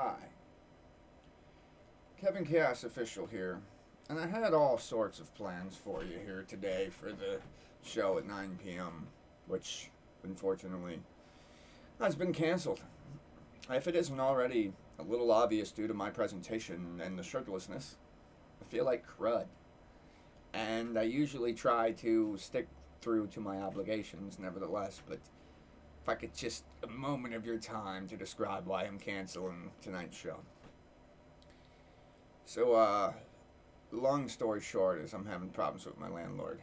Hi, Kevin Chaos Official here, and I had all sorts of plans for you here today for the show at 9 p.m., which unfortunately has been canceled. If it isn't already a little obvious due to my presentation and the shirtlessness, I feel like crud, and I usually try to stick through to my obligations nevertheless, but if I could just a moment of your time to describe why I'm canceling tonight's show. So, long story short is I'm having problems with my landlord.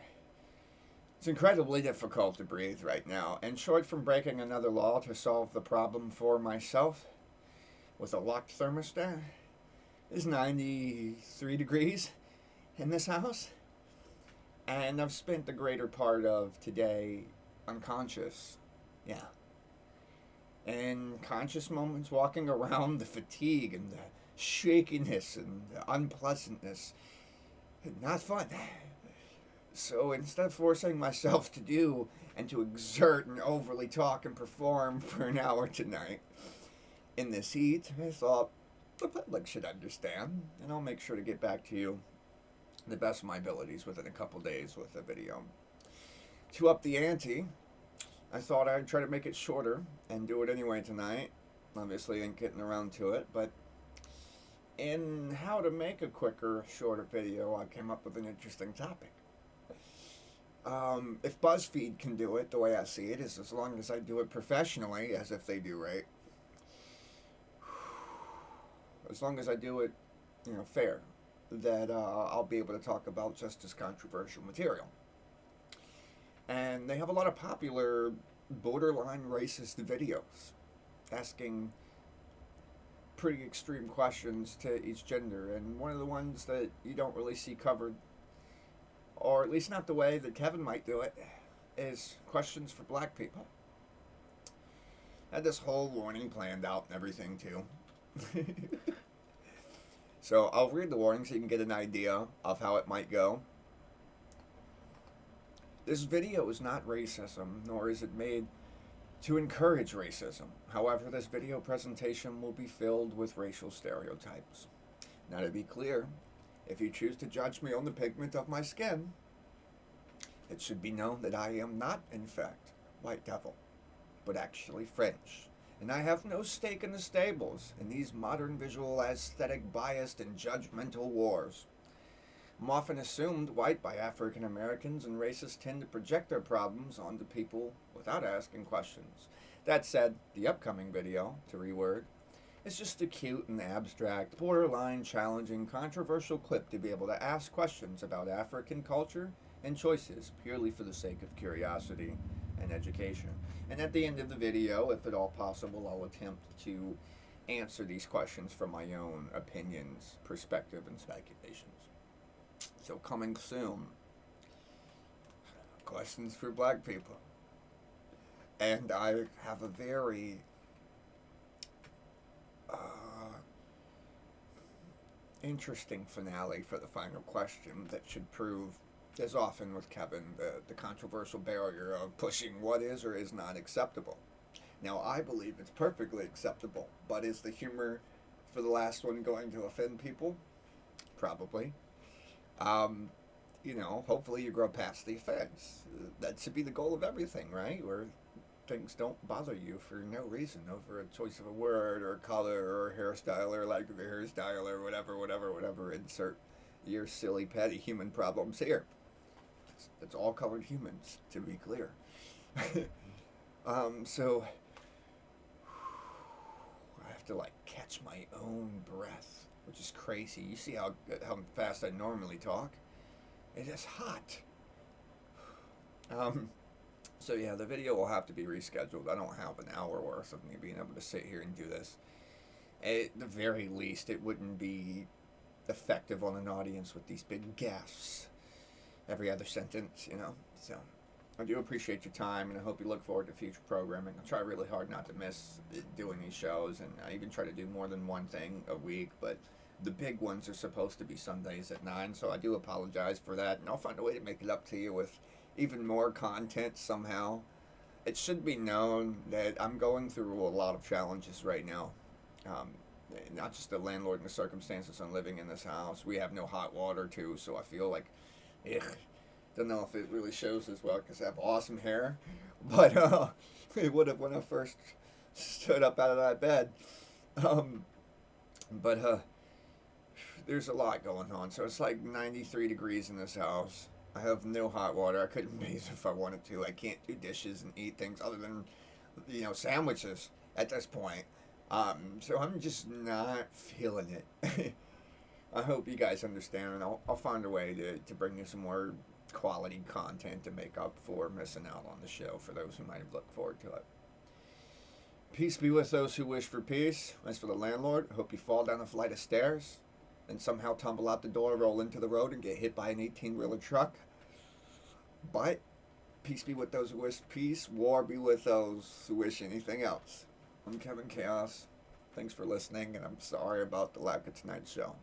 It's incredibly difficult to breathe right now, and short from breaking another law to solve the problem for myself with a locked thermostat, it's 93 degrees in this house, and I've spent the greater part of today unconscious. Yeah. And conscious moments walking around the fatigue and the shakiness and the unpleasantness. Not fun. So instead of forcing myself to do and to exert and overly talk and perform for an hour tonight in this heat, I thought the public should understand, and I'll make sure to get back to you the best of my abilities within a couple days with a video. To up the ante, I thought I'd try to make it shorter and do it anyway tonight. Obviously, ain't getting around to it, but in how to make a quicker, shorter video, I came up with an interesting topic. If BuzzFeed can do it, the way I see it is as long as I do it professionally, as if they do, right? As long as I do it, fair, that I'll be able to talk about just as controversial material. And they have a lot of popular borderline racist videos asking pretty extreme questions to each gender. And one of the ones that you don't really see covered, or at least not the way that Kevin might do it, is questions for black people. I had this whole warning planned out and everything too. So I'll read the warning so you can get an idea of how it might go. This video is not racism, nor is it made to encourage racism. However, this video presentation will be filled with racial stereotypes. Now, to be clear, if you choose to judge me on the pigment of my skin, it should be known that I am not, in fact, white devil, but actually French. And I have no stake in the stables in these modern visual aesthetic biased and judgmental wars. I'm often assumed white by African Americans, and racists tend to project their problems onto people without asking questions. That said, the upcoming video, to reword, is just a cute and abstract, borderline challenging, controversial clip to be able to ask questions about African culture and choices purely for the sake of curiosity and education. And at the end of the video, if at all possible, I'll attempt to answer these questions from my own opinions, perspective, and speculations. So coming soon, questions for black people. And I have a very interesting finale for the final question that should prove, as often with Kevin, the controversial barrier of pushing what is or is not acceptable. Now, I believe it's perfectly acceptable, but is the humor for the last one going to offend people? Probably. Hopefully you grow past the offense. That should be the goal of everything, right? Where things don't bother you for no reason over a choice of a word or color or hairstyle or lack of a hairstyle or whatever. Insert your silly, petty human problems here. It's all colored humans, to be clear. So I have to catch my own breath, which is crazy. You see how fast I normally talk? It is hot. So yeah, the video will have to be rescheduled. I don't have an hour worth of me being able to sit here and do this. At the very least, it wouldn't be effective on an audience with these big gasps every other sentence, So I do appreciate your time, and I hope you look forward to future programming. I'll try really hard not to miss doing these shows, and I even try to do more than one thing a week, but the big ones are supposed to be Sundays at 9, so I do apologize for that, and I'll find a way to make it up to you with even more content somehow. It should be known that I'm going through a lot of challenges right now. not just the landlord and the circumstances on living in this house. We have no hot water too, so I feel like, ugh, don't know if it really shows as well because I have awesome hair, but it would have when I first stood up out of that bed. But there's a lot going on. So it's like 93 degrees in this house. I have no hot water. I couldn't bathe if I wanted to. I can't do dishes and eat things other than, sandwiches at this point. So I'm just not feeling it. I hope you guys understand, and I'll find a way to bring you some more quality content to make up for missing out on the show for those who might have looked forward to it. Peace be with those who wish for peace. As for the landlord, I hope you fall down a flight of stairs and somehow tumble out the door, roll into the road, and get hit by an 18-wheeler truck. But peace be with those who wish peace. War be with those who wish anything else. I'm Kevin Chaos. Thanks for listening, and I'm sorry about the lack of tonight's show.